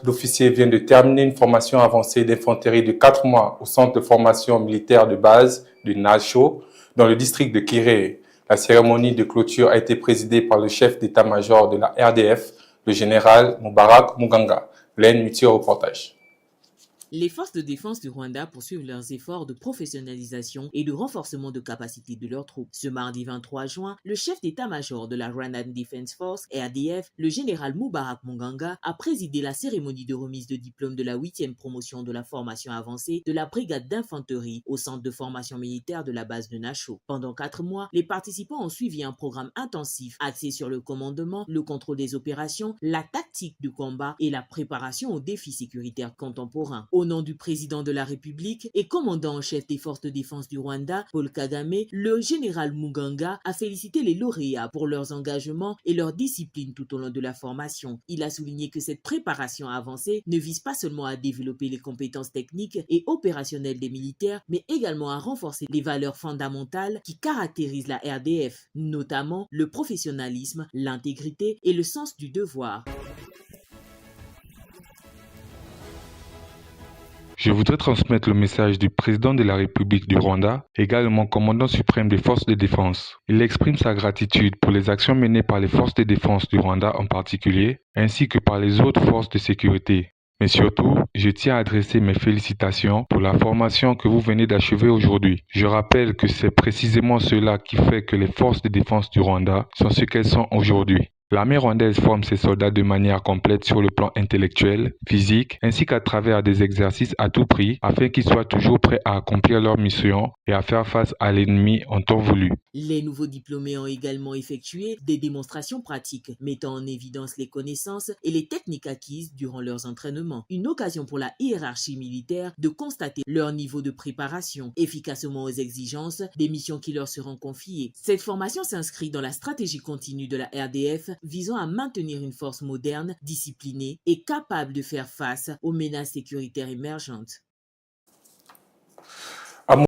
L'officier vient de terminer une formation avancée d'infanterie de 4 mois au centre de formation militaire de base de Nacho, dans le district de Kiré. La cérémonie de clôture a été présidée par le chef d'état-major de la RDF, le général Mubarak Muganga. Laine Mutir au reportage. Les forces de défense du Rwanda poursuivent leurs efforts de professionnalisation et de renforcement de capacités de leurs troupes. Ce mardi 23 juin, le chef d'état-major de la Rwandan Defense Force, RDF, le général Mubarak Muganga, a présidé la cérémonie de remise de diplôme de la 8e promotion de la formation avancée de la brigade d'infanterie au centre de formation militaire de la base de Nacho. Pendant 4 mois, les participants ont suivi un programme intensif axé sur le commandement, le contrôle des opérations, la tactique du combat et la préparation aux défis sécuritaires contemporains. Au nom du président de la République et commandant en chef des forces de défense du Rwanda, Paul Kagame, le général Muganga a félicité les lauréats pour leurs engagements et leur discipline tout au long de la formation. Il a souligné que cette préparation avancée ne vise pas seulement à développer les compétences techniques et opérationnelles des militaires, mais également à renforcer les valeurs fondamentales qui caractérisent la RDF, notamment le professionnalisme, l'intégrité et le sens du devoir. Je voudrais transmettre le message du président de la République du Rwanda, également commandant suprême des forces de défense. Il exprime sa gratitude pour les actions menées par les forces de défense du Rwanda en particulier, ainsi que par les autres forces de sécurité. Mais surtout, je tiens à adresser mes félicitations pour la formation que vous venez d'achever aujourd'hui. Je rappelle que c'est précisément cela qui fait que les forces de défense du Rwanda sont ce qu'elles sont aujourd'hui. L'armée rwandaise forme ses soldats de manière complète sur le plan intellectuel, physique, ainsi qu'à travers des exercices à tout prix, afin qu'ils soient toujours prêts à accomplir leur mission et à faire face à l'ennemi en temps voulu. Les nouveaux diplômés ont également effectué des démonstrations pratiques, mettant en évidence les connaissances et les techniques acquises durant leurs entraînements. Une occasion pour la hiérarchie militaire de constater leur niveau de préparation, efficacement aux exigences des missions qui leur seront confiées. Cette formation s'inscrit dans la stratégie continue de la RDF visant à maintenir une force moderne, disciplinée et capable de faire face aux menaces sécuritaires émergentes.